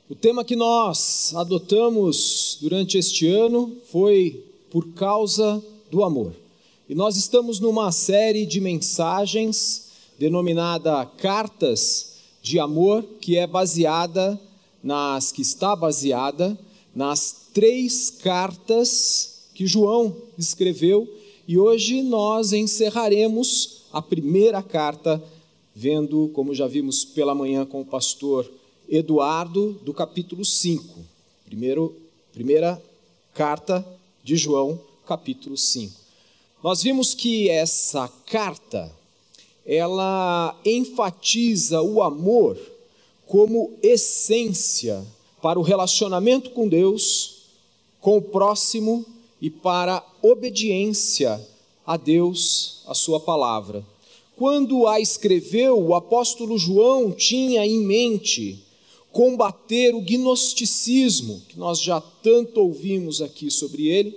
O tema que nós adotamos durante este ano foi Por Causa do Amor. E nós estamos numa série de mensagens denominada Cartas de Amor, que está baseada nas 3 cartas que João escreveu. E hoje nós encerraremos a primeira carta, vendo, como já vimos pela manhã com o pastor Eduardo, do capítulo 5. Primeira carta de João, capítulo 5. Nós vimos que essa carta, ela enfatiza o amor como essência para o relacionamento com Deus, com o próximo e para a obediência a Deus, a sua palavra. Quando a escreveu, o apóstolo João tinha em mente combater o gnosticismo, que nós já tanto ouvimos aqui sobre ele,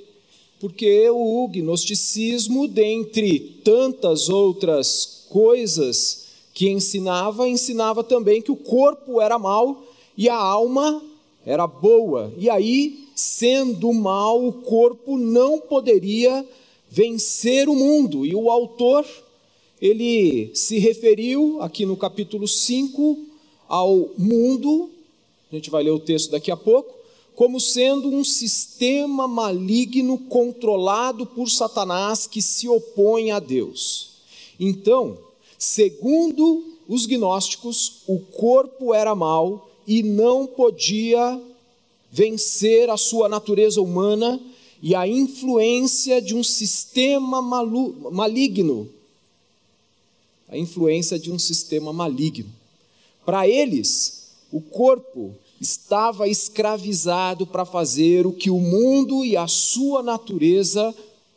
porque o gnosticismo, dentre tantas outras coisas que ensinava também que o corpo era mau e a alma era boa. E aí, sendo mal, o corpo não poderia vencer o mundo. E o autor, ele se referiu aqui no capítulo 5 ao mundo, a gente vai ler o texto daqui a pouco, como sendo um sistema maligno controlado por Satanás que se opõe a Deus. Então, segundo os gnósticos, o corpo era mau e não podia vencer a sua natureza humana e a influência de um sistema maligno. A influência de um sistema maligno. Para eles, o corpo estava escravizado para fazer o que o mundo e a sua natureza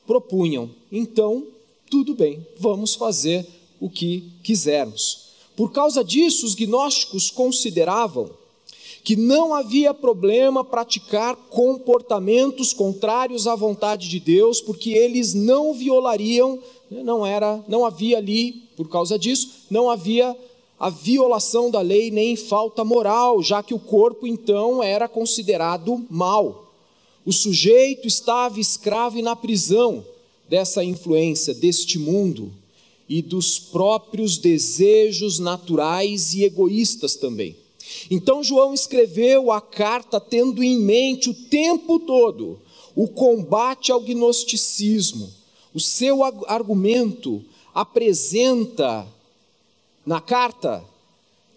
propunham. Então, tudo bem, vamos fazer o que quisermos. Por causa disso, os gnósticos consideravam que não havia problema praticar comportamentos contrários à vontade de Deus, porque eles não violariam, não havia ali, por causa disso, não havia a violação da lei nem falta moral, já que o corpo então era considerado mau. O sujeito estava escravo e na prisão dessa influência, deste mundo e dos próprios desejos naturais e egoístas também. Então João escreveu a carta tendo em mente o tempo todo o combate ao gnosticismo. O seu argumento apresenta na carta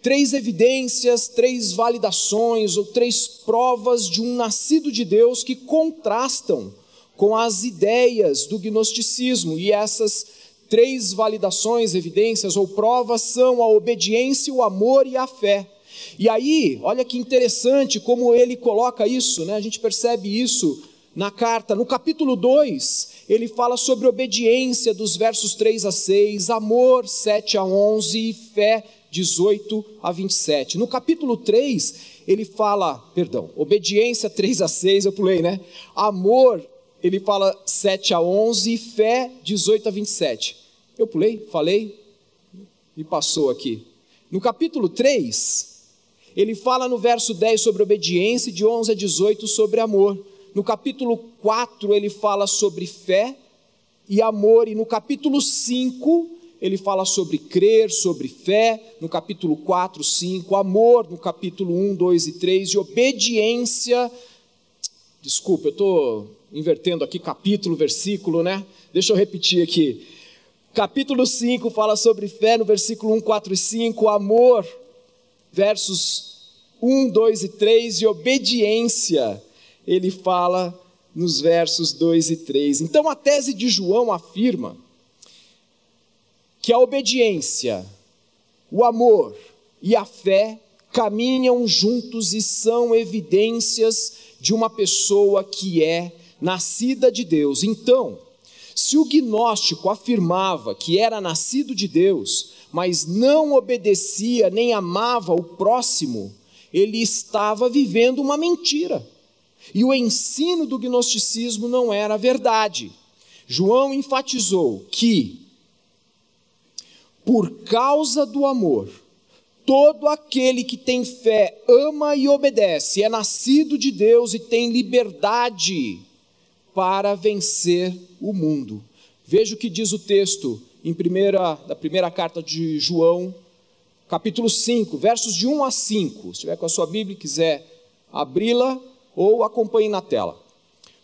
3 evidências, 3 validações ou 3 provas de um nascido de Deus que contrastam com as ideias do gnosticismo. E essas 3 validações, evidências ou provas são a obediência, o amor e a fé. E aí, olha que interessante como ele coloca isso, né? A gente percebe isso na carta. No capítulo 2, ele fala sobre obediência dos versos 3 a 6, amor 7 a 11 e fé 18 a 27. No capítulo 3, ele fala, obediência 3 a 6, eu pulei, né? Amor, ele fala 7 a 11 e fé 18 a 27. Eu pulei, falei e passou aqui. No capítulo 3, ele fala no verso 10 sobre obediência e de 11 a 18 sobre amor. No capítulo 4 ele fala sobre fé e amor, e no capítulo 5 ele fala sobre crer, sobre fé, no capítulo 4, 5, amor, no capítulo 1, 2 e 3, e obediência, desculpa, eu estou invertendo aqui capítulo, versículo, né? Deixa eu repetir aqui, capítulo 5 fala sobre fé, no versículo 1, 4 e 5, amor, versos 1, 2 e 3, e obediência, ele fala nos versos 2 e 3. Então a tese de João afirma que a obediência, o amor e a fé caminham juntos e são evidências de uma pessoa que é nascida de Deus. Então, se o gnóstico afirmava que era nascido de Deus, mas não obedecia nem amava o próximo, ele estava vivendo uma mentira. E o ensino do gnosticismo não era verdade. João enfatizou que, por causa do amor, todo aquele que tem fé, ama e obedece, é nascido de Deus e tem liberdade para vencer o mundo. Veja o que diz o texto da primeira carta de João, capítulo 5, versos de 1 a 5. Se estiver com a sua Bíblia e quiser abri-la, ou acompanhe na tela.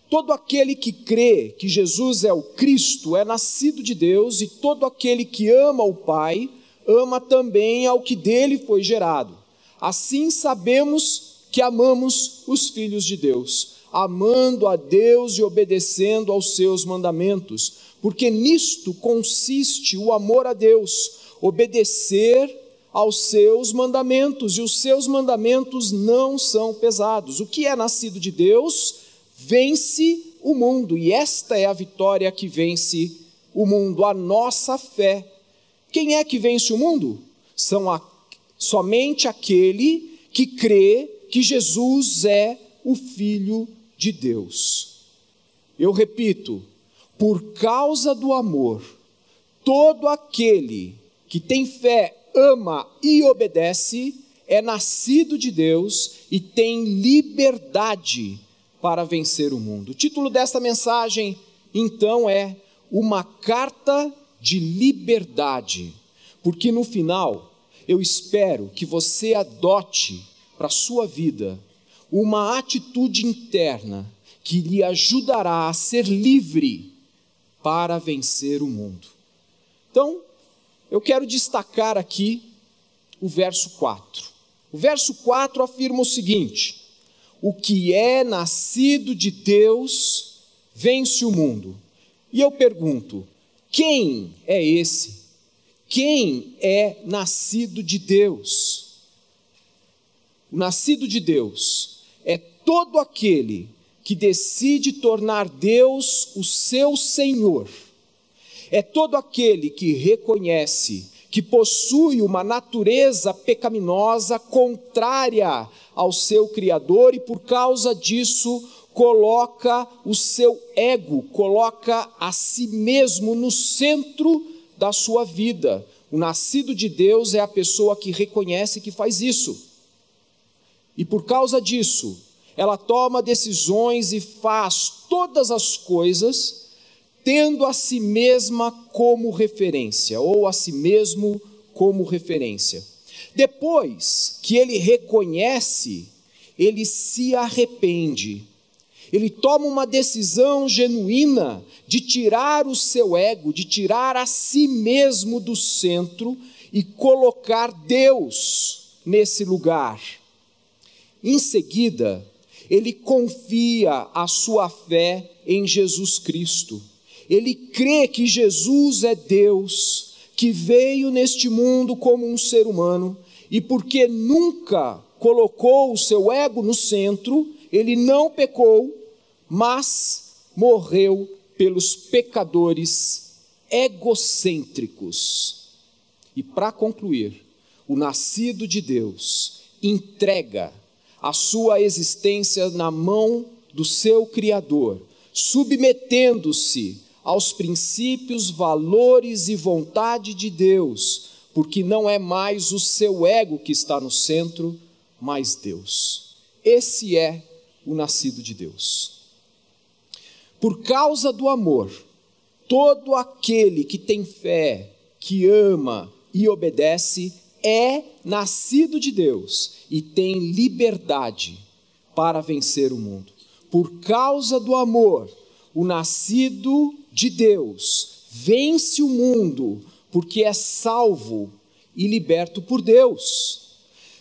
Todo aquele que crê que Jesus é o Cristo é nascido de Deus, e todo aquele que ama o Pai, ama também ao que dele foi gerado. Assim sabemos que amamos os filhos de Deus, amando a Deus e obedecendo aos seus mandamentos, porque nisto consiste o amor a Deus, obedecer aos seus mandamentos, e os seus mandamentos não são pesados. O que é nascido de Deus vence o mundo, e esta é a vitória que vence o mundo, a nossa fé. Quem é que vence o mundo? Somente aquele que crê que Jesus é o Filho de Deus. Eu repito, por causa do amor, todo aquele que tem fé, ama e obedece, é nascido de Deus e tem liberdade para vencer o mundo. O título desta mensagem, então, é Uma Carta de Liberdade, porque no final, eu espero que você adote para a sua vida uma atitude interna que lhe ajudará a ser livre para vencer o mundo. Então, eu quero destacar aqui o verso 4. O verso 4 afirma o seguinte: o que é nascido de Deus vence o mundo. E eu pergunto, quem é esse? Quem é nascido de Deus? O nascido de Deus é todo aquele que decide tornar Deus o seu Senhor. É todo aquele que reconhece que possui uma natureza pecaminosa contrária ao seu Criador e por causa disso coloca o seu ego, coloca a si mesmo no centro da sua vida. O nascido de Deus é a pessoa que reconhece que faz isso. E por causa disso, ela toma decisões e faz todas as coisas tendo a si mesma como referência, ou a si mesmo como referência. Depois que ele reconhece, ele se arrepende. Ele toma uma decisão genuína de tirar o seu ego, de tirar a si mesmo do centro e colocar Deus nesse lugar. Em seguida, ele confia a sua fé em Jesus Cristo. Ele crê que Jesus é Deus, que veio neste mundo como um ser humano, e porque nunca colocou o seu ego no centro, ele não pecou, mas morreu pelos pecadores egocêntricos. E para concluir, o nascido de Deus entrega a sua existência na mão do seu Criador, submetendo-se aos princípios, valores e vontade de Deus, porque não é mais o seu ego que está no centro, mas Deus. Esse é o nascido de Deus. Por causa do amor, todo aquele que tem fé, que ama e obedece, é nascido de Deus e tem liberdade para vencer o mundo. Por causa do amor, o nascido de Deus vence o mundo, porque é salvo e liberto por Deus.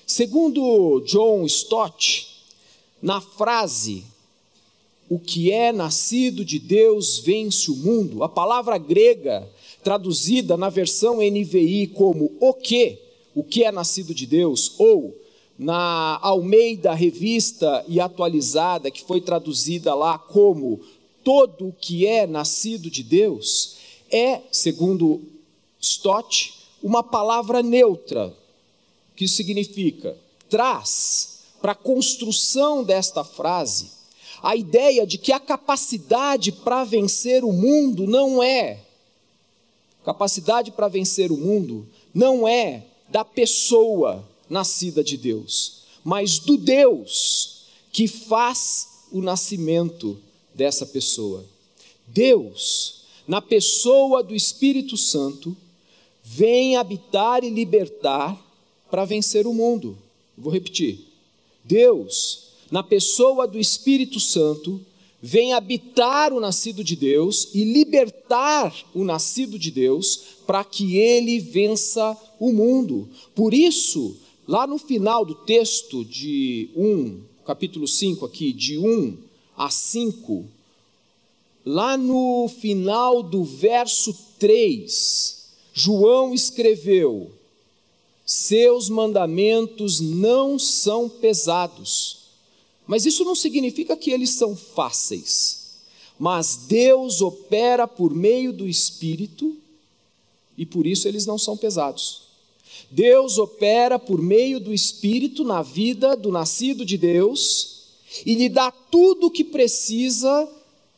Segundo John Stott, na frase "o que é nascido de Deus vence o mundo", a palavra grega traduzida na versão NVI como o que é nascido de Deus, ou na Almeida Revista e Atualizada, que foi traduzida lá como todo o que é nascido de Deus, é, segundo Stott, uma palavra neutra, que significa, traz para a construção desta frase a ideia de que a capacidade para vencer o mundo não é da pessoa, nascida de Deus, mas do Deus que faz o nascimento dessa pessoa. Deus, na pessoa do Espírito Santo, vem habitar e libertar para vencer o mundo. Vou repetir. Deus, na pessoa do Espírito Santo, vem habitar o nascido de Deus e libertar o nascido de Deus para que ele vença o mundo. Por isso, lá no final do texto de capítulo 5 aqui, de 1 a 5, lá no final do verso 3, João escreveu: seus mandamentos não são pesados. Mas isso não significa que eles são fáceis. Mas Deus opera por meio do Espírito e por isso eles não são pesados. Deus opera por meio do Espírito na vida do nascido de Deus e lhe dá tudo o que precisa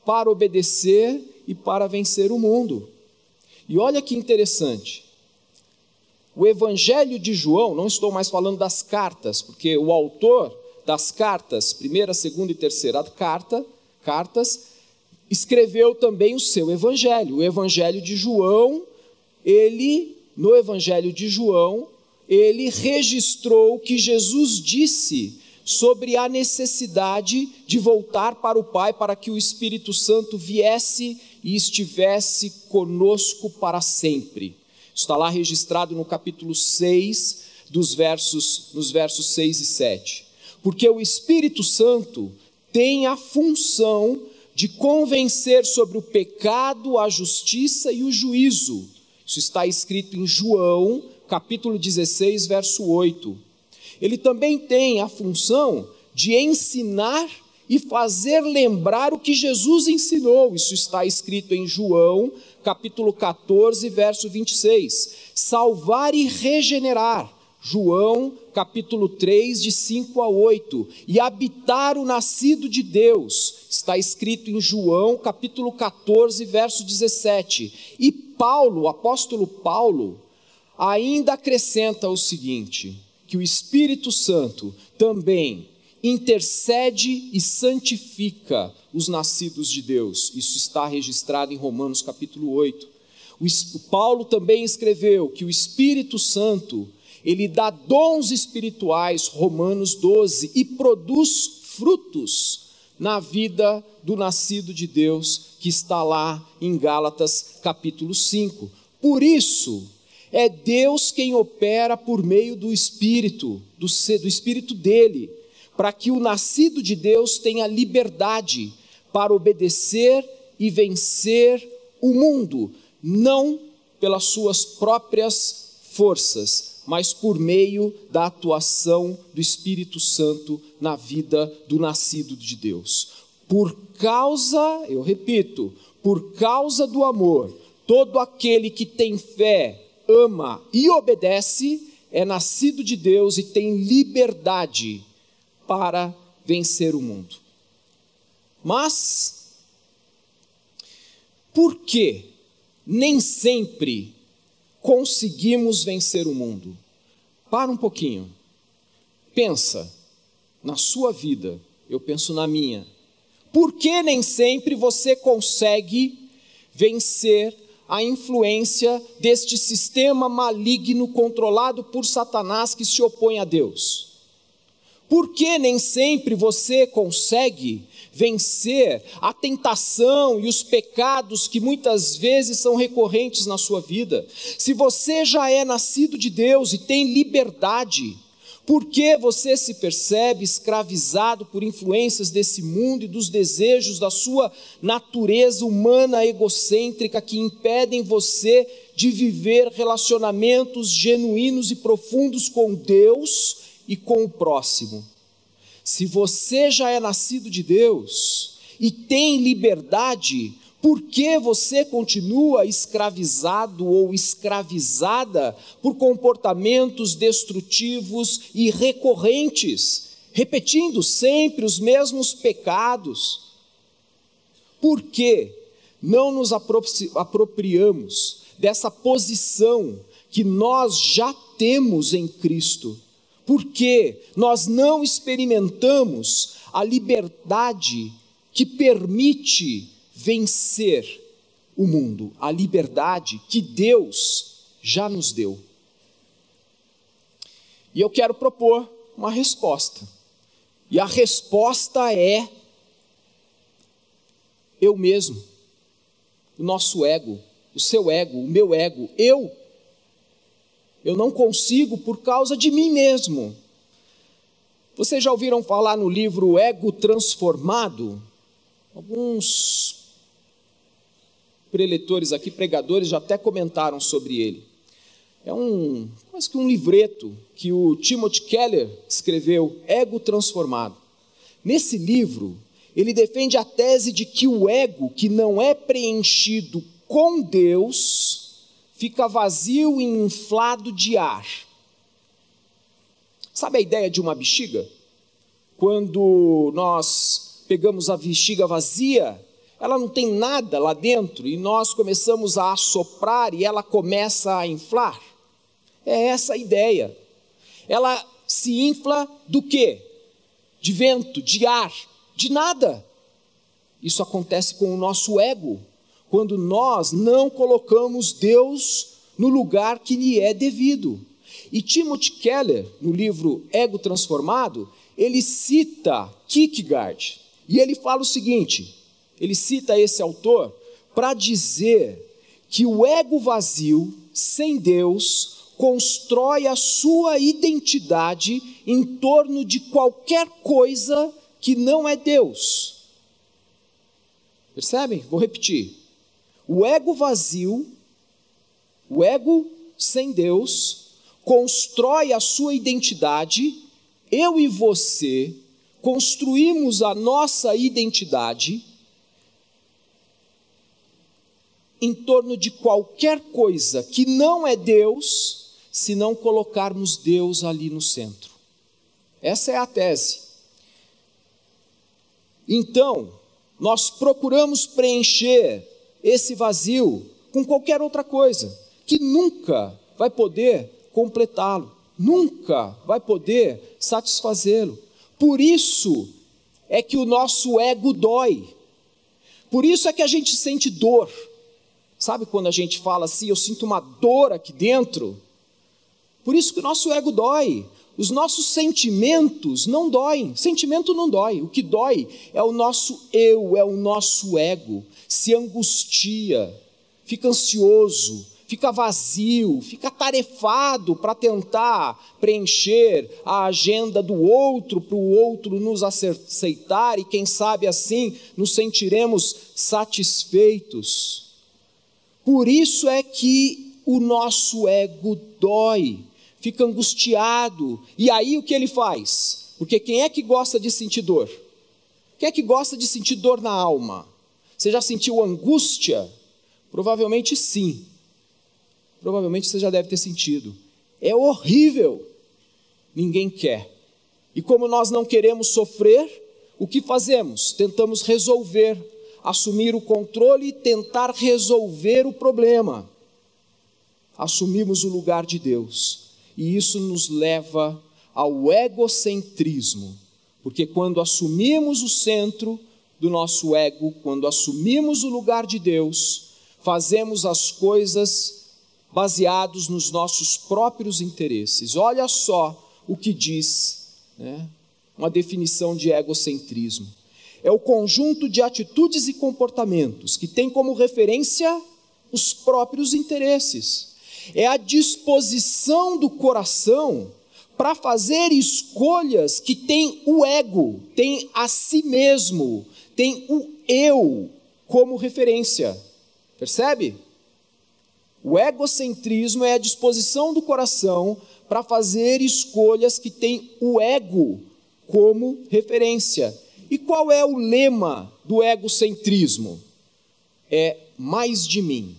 para obedecer e para vencer o mundo. E olha que interessante. O Evangelho de João, não estou mais falando das cartas, porque o autor das cartas, primeira, segunda e terceira cartas, escreveu também o seu evangelho. O Evangelho de João, no Evangelho de João, ele registrou o que Jesus disse sobre a necessidade de voltar para o Pai, para que o Espírito Santo viesse e estivesse conosco para sempre. Está lá registrado no capítulo 6, nos versos 6 e 7. Porque o Espírito Santo tem a função de convencer sobre o pecado, a justiça e o juízo. Isso está escrito em João, capítulo 16, verso 8. Ele também tem a função de ensinar e fazer lembrar o que Jesus ensinou. Isso está escrito em João, capítulo 14, verso 26. Salvar e regenerar. João, capítulo 3, de 5 a 8, e habitar o nascido de Deus, está escrito em João, capítulo 14, verso 17, e Paulo, o apóstolo Paulo, ainda acrescenta o seguinte, que o Espírito Santo também intercede e santifica os nascidos de Deus, isso está registrado em Romanos, capítulo 8, o Paulo também escreveu que o Espírito Santo ele dá dons espirituais, Romanos 12, e produz frutos na vida do nascido de Deus, que está lá em Gálatas capítulo 5. Por isso, é Deus quem opera por meio do Espírito, do Espírito dele, para que o nascido de Deus tenha liberdade para obedecer e vencer o mundo, não pelas suas próprias forças, mas por meio da atuação do Espírito Santo na vida do nascido de Deus. Por causa, eu repito, por causa do amor, todo aquele que tem fé, ama e obedece, é nascido de Deus e tem liberdade para vencer o mundo. Mas, por que nem sempre conseguimos vencer o mundo? Para um pouquinho, pensa na sua vida, eu penso na minha. Por que nem sempre você consegue vencer a influência deste sistema maligno controlado por Satanás que se opõe a Deus? Por que nem sempre você consegue vencer a tentação e os pecados que muitas vezes são recorrentes na sua vida? Se você já é nascido de Deus e tem liberdade, por que você se percebe escravizado por influências desse mundo e dos desejos da sua natureza humana egocêntrica que impedem você de viver relacionamentos genuínos e profundos com Deus e com o próximo? Se você já é nascido de Deus e tem liberdade, por que você continua escravizado ou escravizada por comportamentos destrutivos e recorrentes, repetindo sempre os mesmos pecados? Por que não nos apropriamos dessa posição que nós já temos em Cristo? porque nós não experimentamos a liberdade que permite vencer o mundo, a liberdade que Deus já nos deu. E eu quero propor uma resposta. E a resposta é eu mesmo, o nosso ego, o seu ego, o meu ego, eu não consigo por causa de mim mesmo. Vocês já ouviram falar no livro Ego Transformado? Alguns preletores aqui, pregadores, já até comentaram sobre ele. É quase que um livreto que o Timothy Keller escreveu, Ego Transformado. Nesse livro, ele defende a tese de que o ego que não é preenchido com Deus fica vazio e inflado de ar. Sabe a ideia de uma bexiga? Quando nós pegamos a bexiga vazia, ela não tem nada lá dentro e nós começamos a assoprar e ela começa a inflar. É essa a ideia. Ela se infla do quê? De vento, de ar, de nada. Isso acontece com o nosso ego, quando nós não colocamos Deus no lugar que lhe é devido. E Timothy Keller, no livro Ego Transformado, ele cita Kierkegaard, e ele fala o seguinte, ele cita esse autor para dizer que o ego vazio, sem Deus, constrói a sua identidade em torno de qualquer coisa que não é Deus. Percebem? Vou repetir. O ego vazio, o ego sem Deus, constrói a sua identidade. Eu e você construímos a nossa identidade em torno de qualquer coisa que não é Deus, se não colocarmos Deus ali no centro. Essa é a tese. Então, nós procuramos preencher esse vazio com qualquer outra coisa, que nunca vai poder completá-lo, nunca vai poder satisfazê-lo. Por isso é que o nosso ego dói, por isso é que a gente sente dor. Sabe quando a gente fala assim, eu sinto uma dor aqui dentro? Por isso que o nosso ego dói. Os nossos sentimentos não doem, sentimento não dói, o que dói é o nosso eu, é o nosso ego, se angustia, fica ansioso, fica vazio, fica atarefado para tentar preencher a agenda do outro, para o outro nos aceitar e quem sabe assim nos sentiremos satisfeitos. Por isso é que o nosso ego dói, fica angustiado, e aí o que ele faz? Porque quem é que gosta de sentir dor? Quem é que gosta de sentir dor na alma? Você já sentiu angústia? Provavelmente sim, provavelmente você já deve ter sentido, é horrível, ninguém quer, e como nós não queremos sofrer, o que fazemos? Tentamos resolver, assumir o controle e tentar resolver o problema, assumimos o lugar de Deus, e isso nos leva ao egocentrismo, porque quando assumimos o centro do nosso ego, quando assumimos o lugar de Deus, fazemos as coisas baseados nos nossos próprios interesses. Olha só o que diz, uma definição de egocentrismo. É o conjunto de atitudes e comportamentos que tem como referência os próprios interesses. É a disposição do coração para fazer escolhas que tem o ego, tem a si mesmo, tem o eu como referência. Percebe? O egocentrismo é a disposição do coração para fazer escolhas que tem o ego como referência. E qual é o lema do egocentrismo? É mais de mim,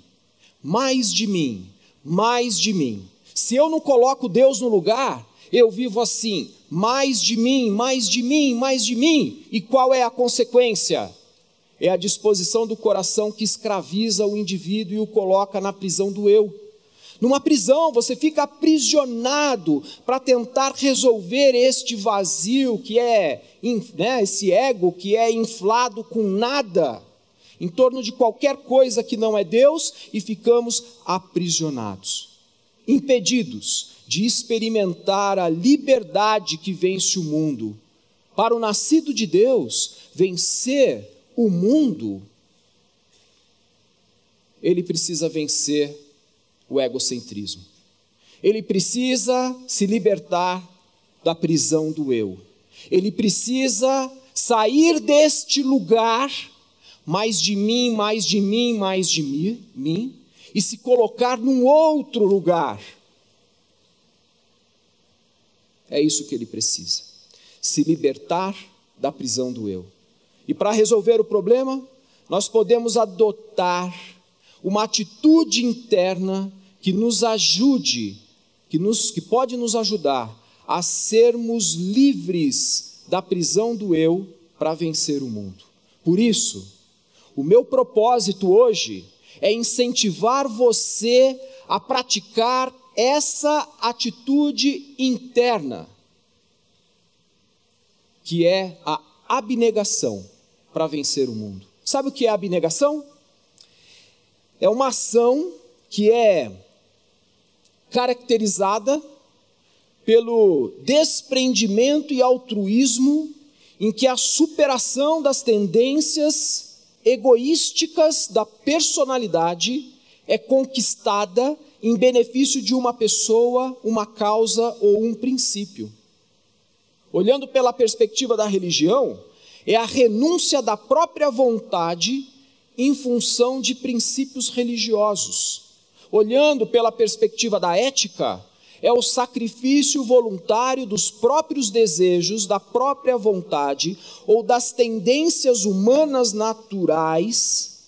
mais de mim, mais de mim. Se eu não coloco Deus no lugar, eu vivo assim, mais de mim, mais de mim, mais de mim. E qual é a consequência? É a disposição do coração que escraviza o indivíduo e o coloca na prisão do eu. Numa prisão, você fica aprisionado para tentar resolver este vazio que é, né, esse ego que é inflado com nada, em torno de qualquer coisa que não é Deus, e ficamos aprisionados, impedidos de experimentar a liberdade que vence o mundo. Para o nascido de Deus vencer o mundo, ele precisa vencer o egocentrismo. Ele precisa se libertar da prisão do eu. Ele precisa sair deste lugar, mais de mim, mais de mim, mais de mim, e se colocar num outro lugar. É isso que ele precisa, se libertar da prisão do eu. E para resolver o problema, nós podemos adotar uma atitude interna que nos ajude, que pode nos ajudar a sermos livres da prisão do eu para vencer o mundo. Por isso, o meu propósito hoje é incentivar você a praticar essa atitude interna, que é a abnegação para vencer o mundo. Sabe o que é abnegação? É uma ação que é caracterizada pelo desprendimento e altruísmo, em que a superação das tendências egoísticas da personalidade é conquistada em benefício de uma pessoa, uma causa ou um princípio. Olhando pela perspectiva da religião, é a renúncia da própria vontade em função de princípios religiosos. Olhando pela perspectiva da ética, é o sacrifício voluntário dos próprios desejos, da própria vontade ou das tendências humanas naturais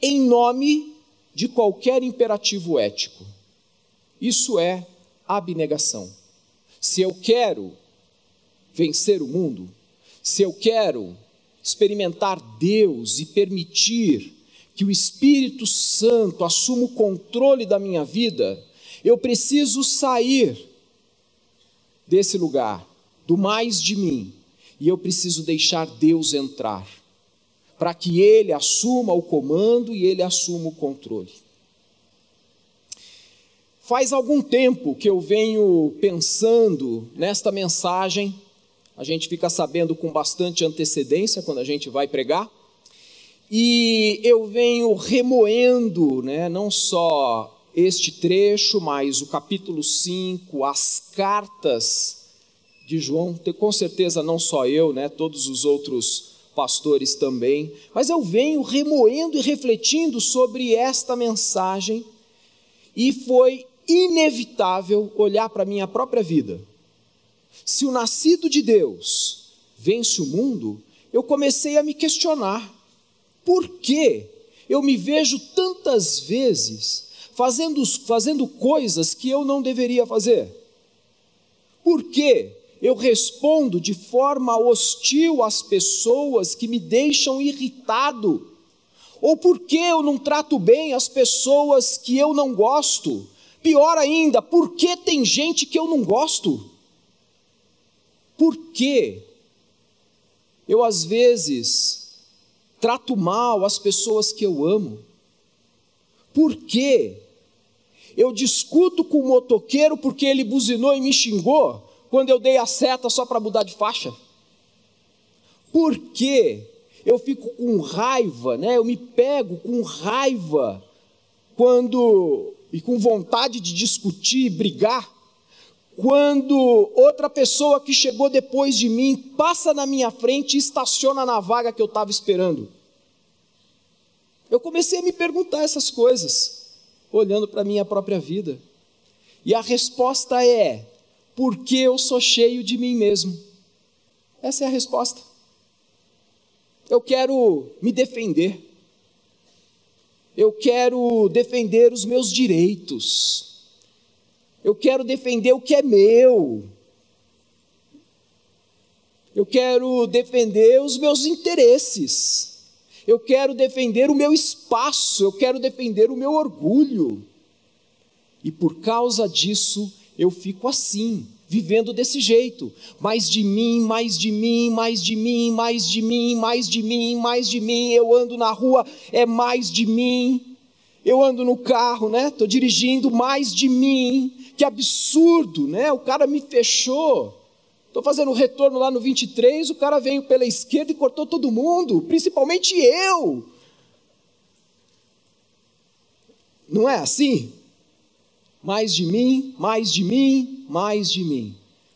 em nome de qualquer imperativo ético. Isso é abnegação. Se eu quero vencer o mundo, se eu quero experimentar Deus e permitir que o Espírito Santo assuma o controle da minha vida, eu preciso sair desse lugar, do mais de mim, e eu preciso deixar Deus entrar, para que Ele assuma o comando e Ele assuma o controle. Faz algum tempo que eu venho pensando nesta mensagem. A gente fica sabendo com bastante antecedência quando a gente vai pregar, e eu venho remoendo, não só este trecho, mas o capítulo 5, as cartas de João, com certeza não só eu, todos os outros pastores também, mas eu venho remoendo e refletindo sobre esta mensagem, e foi inevitável olhar para a minha própria vida. Se o nascido de Deus vence o mundo, eu comecei a me questionar, por que eu me vejo tantas vezes fazendo coisas que eu não deveria fazer? Por que eu respondo de forma hostil às pessoas que me deixam irritado? Ou por que eu não trato bem as pessoas que eu não gosto? Pior ainda, por que tem gente que eu não gosto? Por que eu às vezes trato mal as pessoas que eu amo? Por que eu discuto com o motoqueiro porque ele buzinou e me xingou quando eu dei a seta só para mudar de faixa? Por que eu fico com raiva, eu me pego com raiva e com vontade de discutir e brigar, quando outra pessoa que chegou depois de mim passa na minha frente e estaciona na vaga que eu estava esperando? Eu comecei a me perguntar essas coisas, olhando para a minha própria vida. E a resposta é, porque eu sou cheio de mim mesmo. Essa é a resposta. Eu quero me defender. Eu quero defender os meus direitos. Eu quero defender o que é meu. Eu quero defender os meus interesses. Eu quero defender o meu espaço. Eu quero defender o meu orgulho. E por causa disso, eu fico assim, vivendo desse jeito. Mais de mim, mais de mim, mais de mim, mais de mim, mais de mim, mais de mim. Eu ando na rua, é mais de mim. Eu ando no carro, né? Estou dirigindo, mais de mim. Que absurdo, né? O cara me fechou. Estou fazendo retorno lá no 23, o cara veio pela esquerda e cortou todo mundo, principalmente eu. Não é assim? Mais de mim, mais de mim, mais de mim.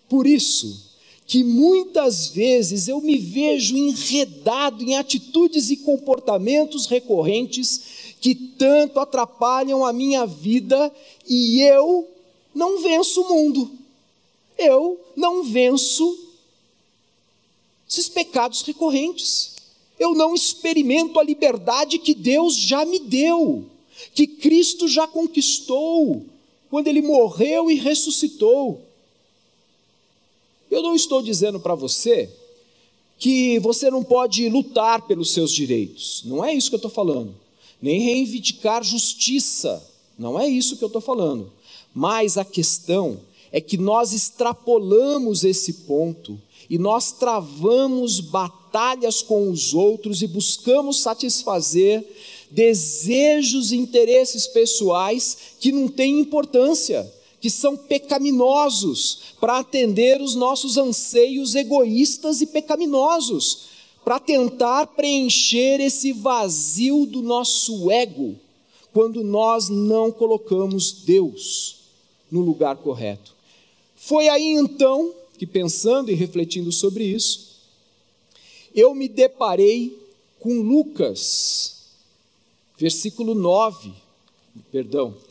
Por isso que muitas vezes eu me vejo enredado em atitudes e comportamentos recorrentes que tanto atrapalham a minha vida e eu não venço o mundo. Eu não venço esses pecados recorrentes. Eu não experimento a liberdade que Deus já me deu, que Cristo já conquistou, quando Ele morreu e ressuscitou. Eu não estou dizendo para você que você não pode lutar pelos seus direitos. Não é isso que eu estou falando. Nem reivindicar justiça. Não é isso que eu estou falando. Mas a questão é que nós extrapolamos esse ponto e nós travamos batalhas com os outros e buscamos satisfazer desejos e interesses pessoais que não têm importância, que são pecaminosos, para atender os nossos anseios egoístas e pecaminosos, para tentar preencher esse vazio do nosso ego, quando nós não colocamos Deus no lugar correto. Foi aí então que, pensando e refletindo sobre isso, eu me deparei com Lucas, versículo 9,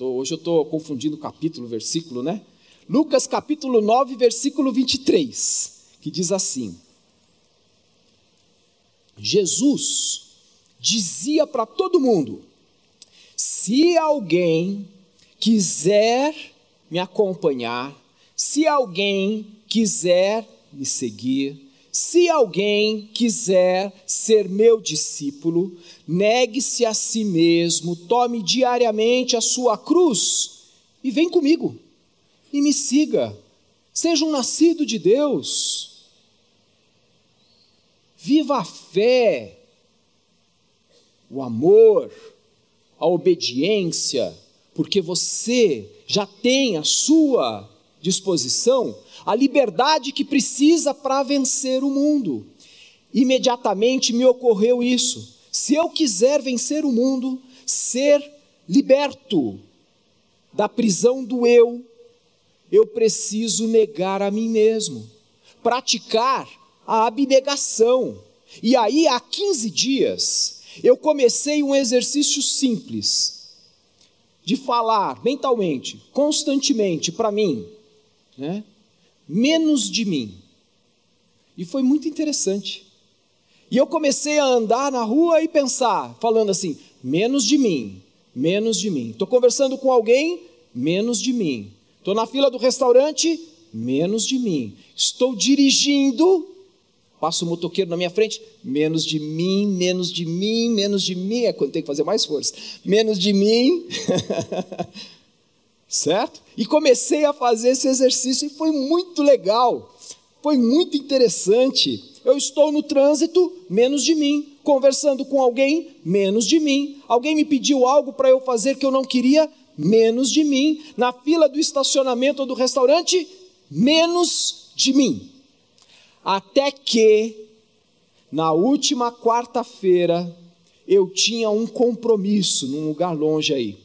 hoje eu estou confundindo capítulo, versículo, né? Lucas capítulo 9, versículo 23, que diz assim: Jesus dizia para todo mundo: se alguém quiser me acompanhar, se alguém quiser me seguir, se alguém quiser ser meu discípulo, negue-se a si mesmo, tome diariamente a sua cruz e vem comigo, e me siga. Seja um nascido de Deus. Viva a fé, o amor, a obediência, porque você já tem à sua disposição a liberdade que precisa para vencer o mundo. Imediatamente me ocorreu isso: se eu quiser vencer o mundo, ser liberto da prisão do eu preciso negar a mim mesmo, praticar a abnegação. E aí, há 15 dias, eu comecei um exercício simples, de falar mentalmente, constantemente para mim, né? Menos de mim. E foi muito interessante. E eu comecei a andar na rua e pensar, falando assim: menos de mim, menos de mim. Estou conversando com alguém, menos de mim. Estou na fila do restaurante, menos de mim. Estou dirigindo, passa o motoqueiro na minha frente, menos de mim, menos de mim, menos de mim. É quando tem que fazer mais força. Menos de mim. Certo? E comecei a fazer esse exercício e foi muito legal, foi muito interessante. Eu estou no trânsito, menos de mim. Conversando com alguém, menos de mim. Alguém me pediu algo para eu fazer que eu não queria, menos de mim. Na fila do estacionamento ou do restaurante, menos de mim. Até que, na última quarta-feira, eu tinha um compromisso num lugar longe aí.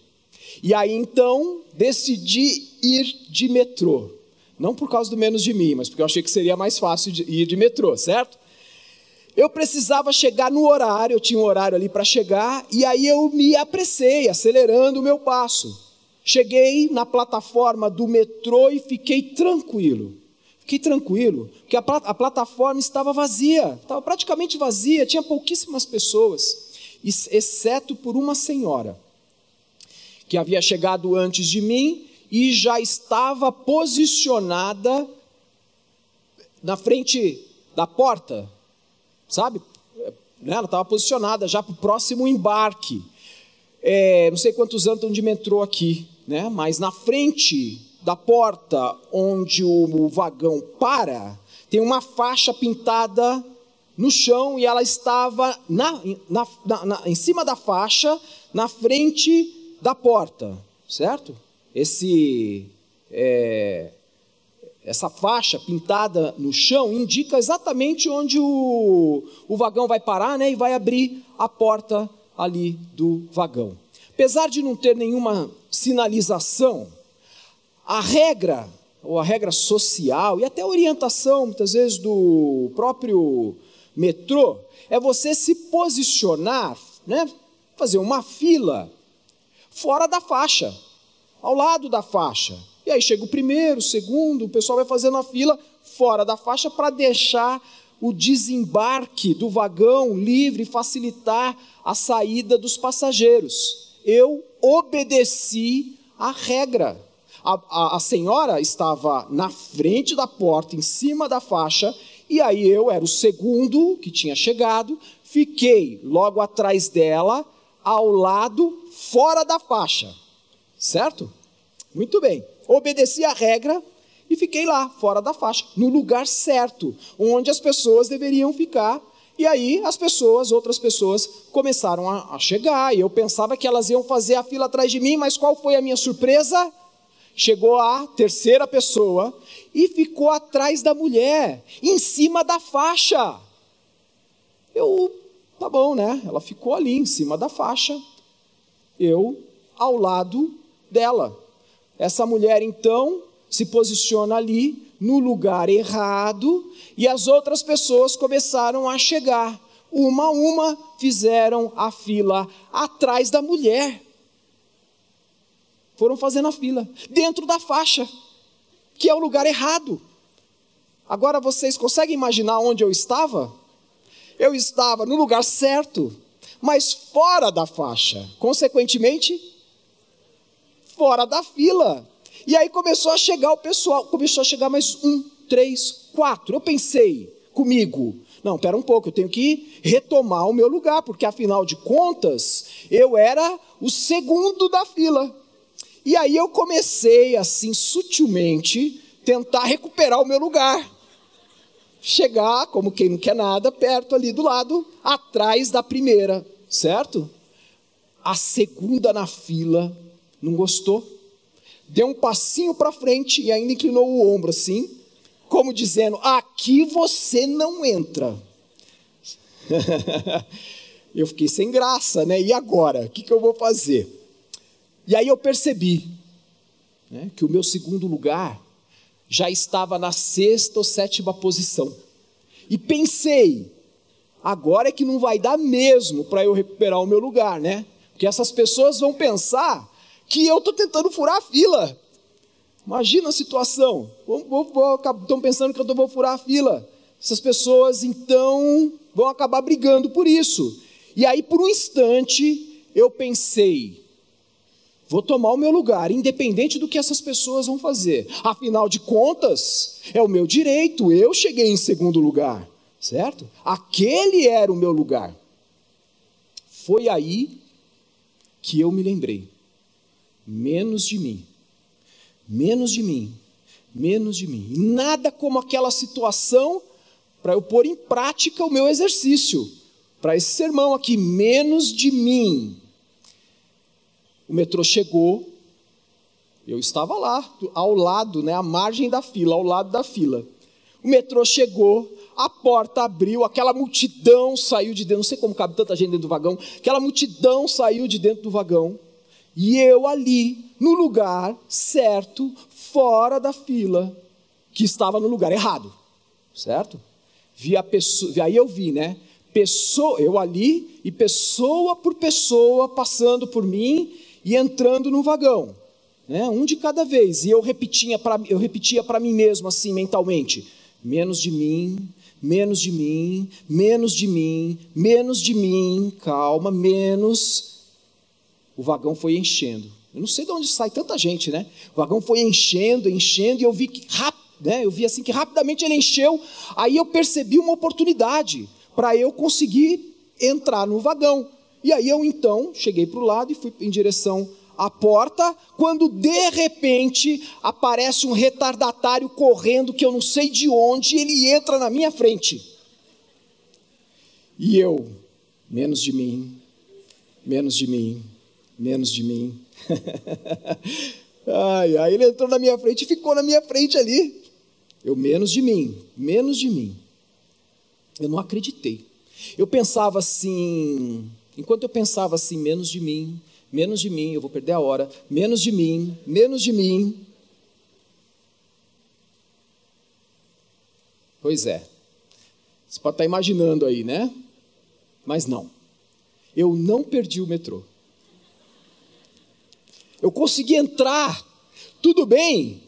E aí então decidi ir de metrô, não por causa do menos de mim, mas porque eu achei que seria mais fácil ir de metrô, certo? Eu precisava chegar no horário, eu tinha um horário ali para chegar, e aí eu me apressei, acelerando o meu passo. Cheguei na plataforma do metrô e fiquei tranquilo, porque a plataforma estava vazia, estava praticamente vazia, tinha pouquíssimas pessoas, exceto por uma senhora, que havia chegado antes de mim e já estava posicionada na frente da porta, sabe? Ela estava posicionada já para o próximo embarque. Não sei quantos andam de metrô aqui, né? Mas na frente da porta onde o vagão para, tem uma faixa pintada no chão e ela estava em cima da faixa, na frente da porta, certo? Essa faixa pintada no chão indica exatamente onde o vagão vai parar, né? E vai abrir a porta ali do vagão. Apesar de não ter nenhuma sinalização, a regra, ou a regra social, e até a orientação, muitas vezes, do próprio metrô, é você se posicionar, né? Fazer uma fila fora da faixa, ao lado da faixa. E aí chega o primeiro, o segundo, o pessoal vai fazendo a fila fora da faixa para deixar o desembarque do vagão livre, facilitar a saída dos passageiros. Eu obedeci à regra. A senhora estava na frente da porta, em cima da faixa, e aí eu era o segundo que tinha chegado, fiquei logo atrás dela, ao lado, fora da faixa. Certo? Muito bem. Obedeci à regra e fiquei lá, fora da faixa, no lugar certo, onde as pessoas deveriam ficar. E aí outras pessoas começaram a chegar, e eu pensava que elas iam fazer a fila atrás de mim, mas qual foi a minha surpresa? Chegou a terceira pessoa e ficou atrás da mulher, em cima da faixa. Tá bom, né? Ela ficou ali, em cima da faixa, eu ao lado dela. Essa mulher, então, se posiciona ali, no lugar errado, e as outras pessoas começaram a chegar. Uma a uma, fizeram a fila atrás da mulher. Foram fazendo a fila, dentro da faixa, que é o lugar errado. Agora vocês conseguem imaginar onde eu estava? Eu estava no lugar certo, mas fora da faixa. Consequentemente, fora da fila. E aí começou a chegar o pessoal, começou a chegar mais 1, 3, 4. Eu pensei comigo, não, pera um pouco, eu tenho que retomar o meu lugar, porque afinal de contas, eu era o segundo da fila. E aí eu comecei, assim, sutilmente, tentar recuperar o meu lugar. Chegar, como quem não quer nada, perto ali do lado, atrás da primeira, certo? A segunda na fila não gostou. Deu um passinho para frente e ainda inclinou o ombro assim, como dizendo, aqui você não entra. Eu fiquei sem graça, né? E agora? O que eu vou fazer? E aí eu percebi, né, que o meu segundo lugar já estava na 6ª ou 7ª posição. E pensei, agora é que não vai dar mesmo para eu recuperar o meu lugar, né? Porque essas pessoas vão pensar que eu estou tentando furar a fila. Imagina a situação. Estão pensando que eu vou furar a fila. Essas pessoas, então, vão acabar brigando por isso. E aí, por um instante, eu pensei, vou tomar o meu lugar, independente do que essas pessoas vão fazer. Afinal de contas, é o meu direito, eu cheguei em segundo lugar, certo? Aquele era o meu lugar. Foi aí que eu me lembrei. Menos de mim, menos de mim, menos de mim. E nada como aquela situação para eu pôr em prática o meu exercício. Para esse sermão aqui, menos de mim. O metrô chegou, eu estava lá, ao lado, né, à margem da fila, ao lado da fila. O metrô chegou, a porta abriu, aquela multidão saiu de dentro, não sei como cabe tanta gente dentro do vagão, aquela multidão saiu de dentro do vagão, e eu ali, no lugar certo, fora da fila, que estava no lugar errado, certo? Vi a pessoa, aí eu vi, né? Eu ali, e pessoa por pessoa passando por mim, e entrando no vagão, né? Um de cada vez, e eu repetia para mim mesmo assim mentalmente, menos de mim, menos de mim, menos de mim, menos de mim, calma, menos. O vagão foi enchendo, eu não sei de onde sai tanta gente, né? O vagão foi enchendo, e eu vi assim que rapidamente ele encheu, aí eu percebi uma oportunidade para eu conseguir entrar no vagão. E aí eu então cheguei para o lado e fui em direção a porta, quando de repente aparece um retardatário correndo, que eu não sei de onde, e ele entra na minha frente. E eu, menos de mim, menos de mim, menos de mim. Aí ele entrou na minha frente e ficou na minha frente ali. Eu, menos de mim, menos de mim. Eu não acreditei. Eu pensava assim, enquanto eu pensava assim, menos de mim, eu vou perder a hora, menos de mim, menos de mim. Pois é, você pode estar imaginando aí, né? Mas não, eu não perdi o metrô. Eu consegui entrar, tudo bem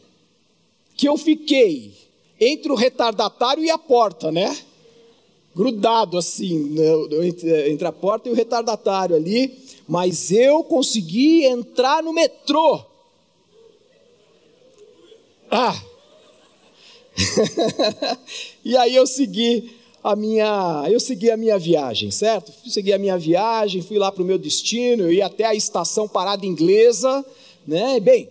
que eu fiquei entre o retardatário e a porta, né? Grudado assim, entre a porta e o retardatário ali, mas eu consegui entrar no metrô. E aí eu segui a minha viagem, certo? Segui a minha viagem, fui lá para o meu destino, eu ia até a estação Parada Inglesa, né? Bem,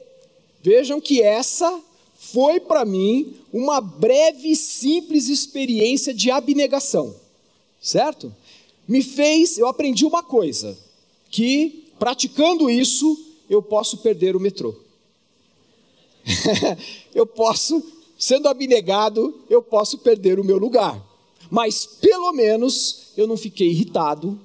vejam que essa foi para mim uma breve e simples experiência de abnegação, certo? Eu aprendi uma coisa, que praticando isso, eu posso perder o metrô. Sendo abnegado, eu posso perder o meu lugar. Mas pelo menos eu não fiquei irritado,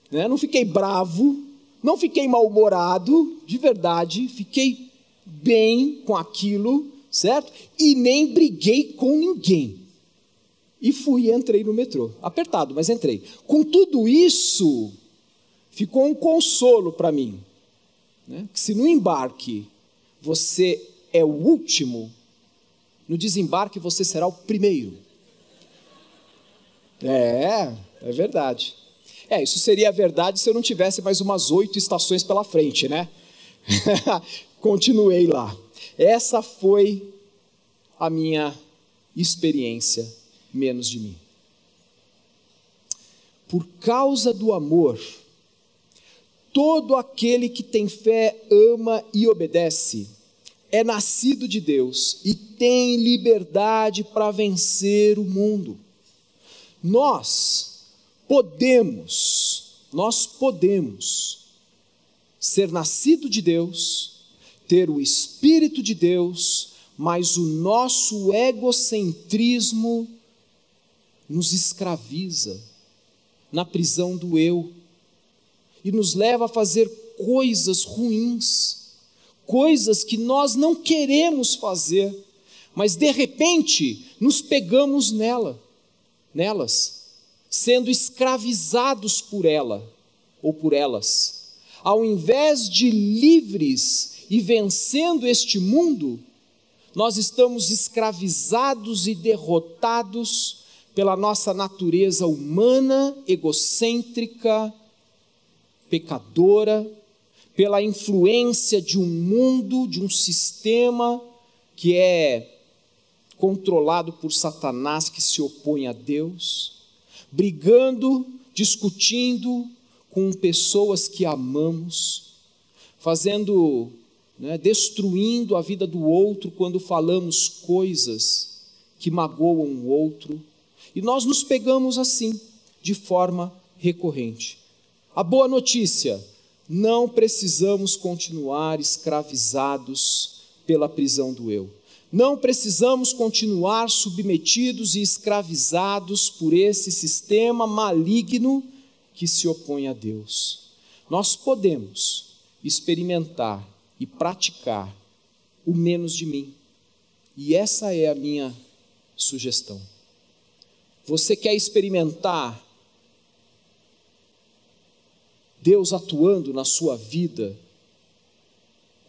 né? Não fiquei bravo, não fiquei mal-humorado, de verdade, fiquei bem com aquilo, certo? E nem briguei com ninguém. E entrei no metrô, apertado, mas entrei. Com tudo isso, ficou um consolo para mim, né? Que se no embarque você é o último, no desembarque você será o primeiro. É verdade. Isso seria verdade se eu não tivesse mais umas 8 estações pela frente, né? Continuei lá. Essa foi a minha experiência, menos de mim. Por causa do amor, todo aquele que tem fé, ama e obedece, é nascido de Deus e tem liberdade para vencer o mundo. Nós podemos ser nascido de Deus, ter o Espírito de Deus, mas o nosso egocentrismo nos escraviza na prisão do eu e nos leva a fazer coisas ruins, coisas que nós não queremos fazer, mas de repente nos pegamos nelas, sendo escravizados por ela ou por elas. Ao invés de livres e vencendo este mundo, nós estamos escravizados e derrotados pela nossa natureza humana, egocêntrica, pecadora, pela influência de um mundo, de um sistema que é controlado por Satanás, que se opõe a Deus, brigando, discutindo com pessoas que amamos, destruindo a vida do outro quando falamos coisas que magoam o outro, e nós nos pegamos assim, de forma recorrente. A boa notícia: não precisamos continuar escravizados pela prisão do eu. Não precisamos continuar submetidos e escravizados por esse sistema maligno que se opõe a Deus. Nós podemos experimentar e praticar o menos de mim. E essa é a minha sugestão. Você quer experimentar Deus atuando na sua vida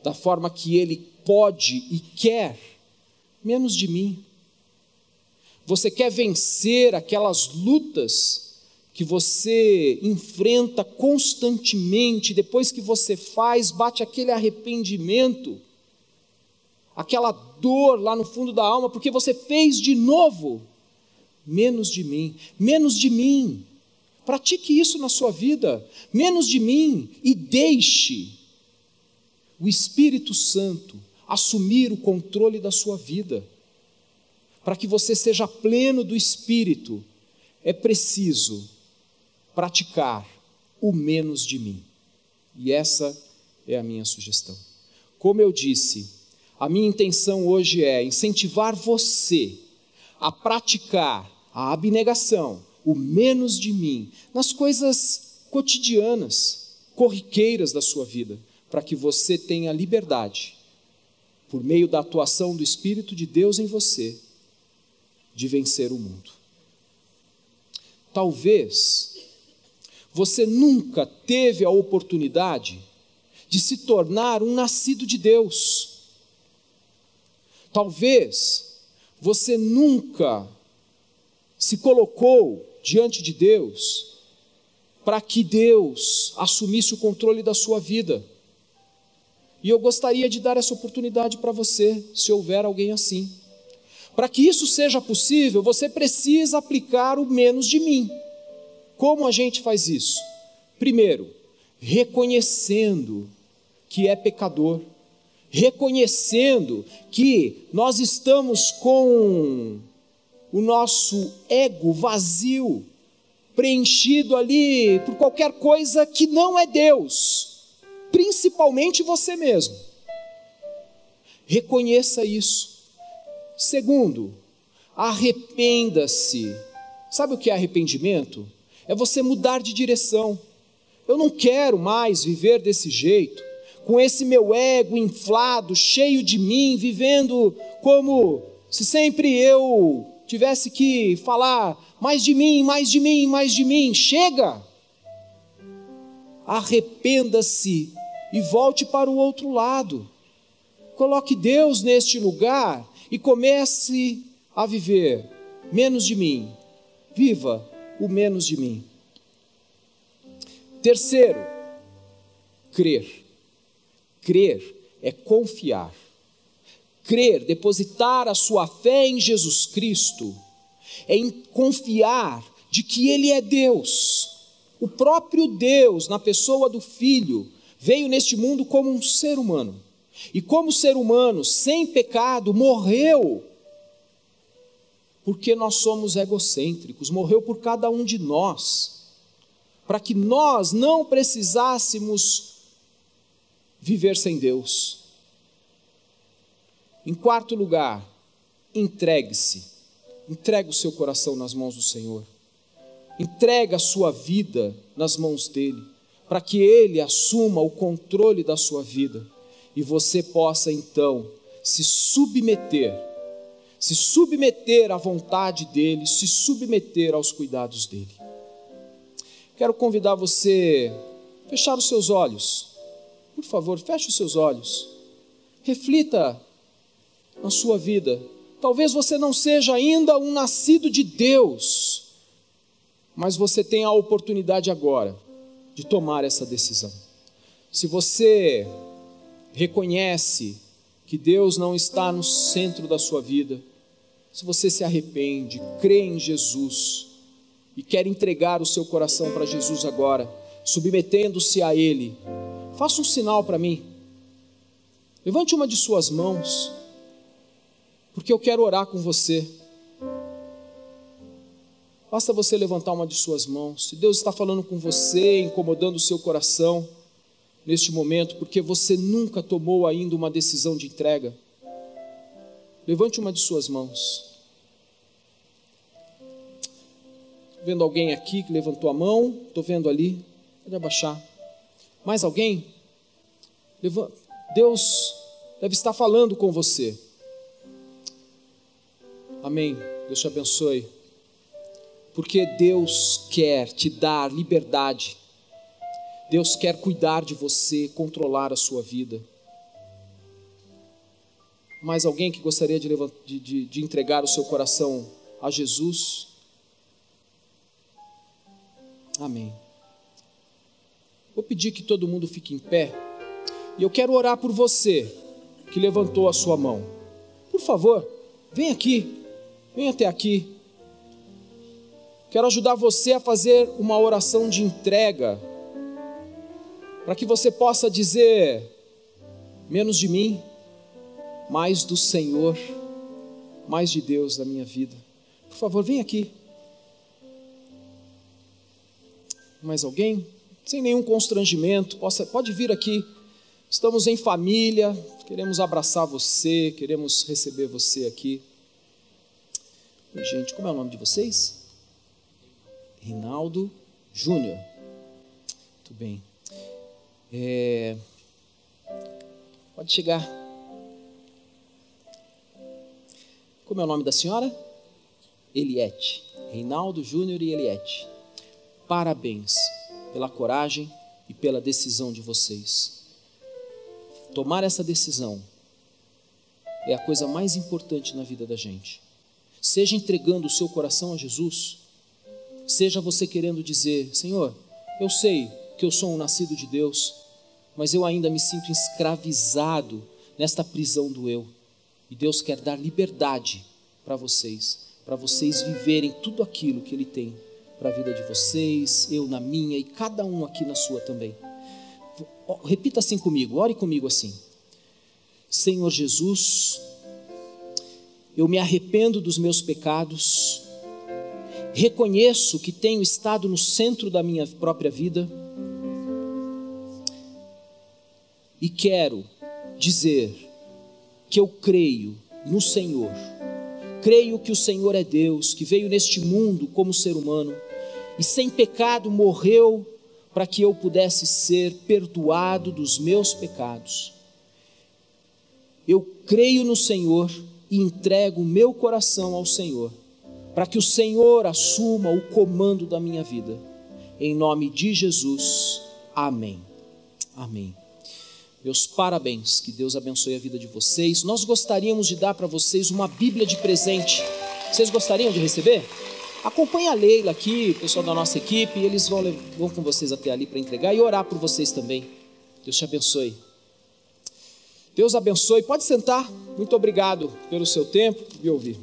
da forma que Ele pode e quer? Menos de mim. Você quer vencer aquelas lutas que você enfrenta constantemente, depois que você faz, bate aquele arrependimento, aquela dor lá no fundo da alma, porque você fez de novo? Menos de mim, menos de mim. Pratique isso na sua vida, menos de mim, e deixe o Espírito Santo assumir o controle da sua vida. Para que você seja pleno do Espírito, é preciso praticar o menos de mim. E essa é a minha sugestão. Como eu disse, a minha intenção hoje é incentivar você a praticar a abnegação, o menos de mim, nas coisas cotidianas, corriqueiras da sua vida, para que você tenha liberdade, por meio da atuação do Espírito de Deus em você, de vencer o mundo. Talvez você nunca teve a oportunidade de se tornar um nascido de Deus. Talvez você nunca se colocou diante de Deus para que Deus assumisse o controle da sua vida. E eu gostaria de dar essa oportunidade para você, se houver alguém assim. Para que isso seja possível, você precisa aplicar o menos de mim. Como a gente faz isso? Primeiro, reconhecendo que é pecador, reconhecendo que nós estamos com o nosso ego vazio, preenchido ali por qualquer coisa que não é Deus, principalmente você mesmo. Reconheça isso. Segundo, arrependa-se. Sabe o que é arrependimento? É você mudar de direção. Eu não quero mais viver desse jeito, com esse meu ego inflado, cheio de mim, vivendo como se sempre eu tivesse que falar mais de mim, mais de mim, mais de mim. Chega! Arrependa-se e volte para o outro lado. Coloque Deus neste lugar e comece a viver menos de mim. Viva o menos de mim. Terceiro, crer. Crer é confiar. Crer, depositar a sua fé em Jesus Cristo, é em confiar de que Ele é Deus. O próprio Deus, na pessoa do Filho, veio neste mundo como um ser humano. E como ser humano, sem pecado, morreu. Porque nós somos egocêntricos, morreu por cada um de nós, para que nós não precisássemos viver sem Deus. Em quarto lugar, entregue-se. Entregue o seu coração nas mãos do Senhor. Entregue a sua vida nas mãos dEle, para que Ele assuma o controle da sua vida e você possa então se submeter à vontade dEle, se submeter aos cuidados dEle. Quero convidar você a fechar os seus olhos. Por favor, feche os seus olhos. Reflita na sua vida. Talvez você não seja ainda um nascido de Deus, mas você tem a oportunidade agora de tomar essa decisão. Se você reconhece que Deus não está no centro da sua vida, se você se arrepende, crê em Jesus e quer entregar o seu coração para Jesus agora, submetendo-se a Ele, faça um sinal para mim. Levante uma de suas mãos, porque eu quero orar com você. Basta você levantar uma de suas mãos. Se Deus está falando com você, incomodando o seu coração neste momento, porque você nunca tomou ainda uma decisão de entrega, levante uma de suas mãos. Estou vendo alguém aqui que levantou a mão, estou vendo ali, pode abaixar. Mais alguém? Deus deve estar falando com você. Amém. Deus te abençoe. Porque Deus quer te dar liberdade. Deus quer cuidar de você, controlar a sua vida. Mais alguém que gostaria de entregar o seu coração a Jesus? Amém. Vou pedir que todo mundo fique em pé. E eu quero orar por você que levantou a sua mão. Por favor, vem aqui. Vem até aqui. Quero ajudar você a fazer uma oração de entrega, para que você possa dizer: menos de mim, mais do Senhor, mais de Deus na minha vida. Por favor, vem aqui. Mais alguém? Sem nenhum constrangimento, pode vir aqui. Estamos em família, queremos abraçar você, queremos receber você aqui. Oi, gente, como é o nome de vocês? Reinaldo Júnior. Muito bem. Pode chegar. Como é o nome da senhora? Eliette. Reinaldo Júnior e Eliette. Parabéns pela coragem e pela decisão de vocês. Tomar essa decisão é a coisa mais importante na vida da gente. Seja entregando o seu coração a Jesus, seja você querendo dizer: Senhor, eu sei que eu sou um nascido de Deus, mas eu ainda me sinto escravizado nesta prisão do eu. E Deus quer dar liberdade para vocês viverem tudo aquilo que Ele tem para a vida de vocês, eu na minha e cada um aqui na sua também. Repita assim comigo, ore comigo assim: Senhor Jesus, eu me arrependo dos meus pecados, reconheço que tenho estado no centro da minha própria vida e quero dizer que eu creio no Senhor, creio que o Senhor é Deus, que veio neste mundo como ser humano e sem pecado morreu para que eu pudesse ser perdoado dos meus pecados. Eu creio no Senhor e entrego o meu coração ao Senhor, para que o Senhor assuma o comando da minha vida. Em nome de Jesus, amém. Amém. Meus parabéns, que Deus abençoe a vida de vocês. Nós gostaríamos de dar para vocês uma Bíblia de presente. Vocês gostariam de receber? Acompanhe a Leila aqui, o pessoal da nossa equipe, e eles vão com vocês até ali para entregar e orar por vocês também. Deus te abençoe. Deus abençoe. Pode sentar. Muito obrigado pelo seu tempo e ouvir.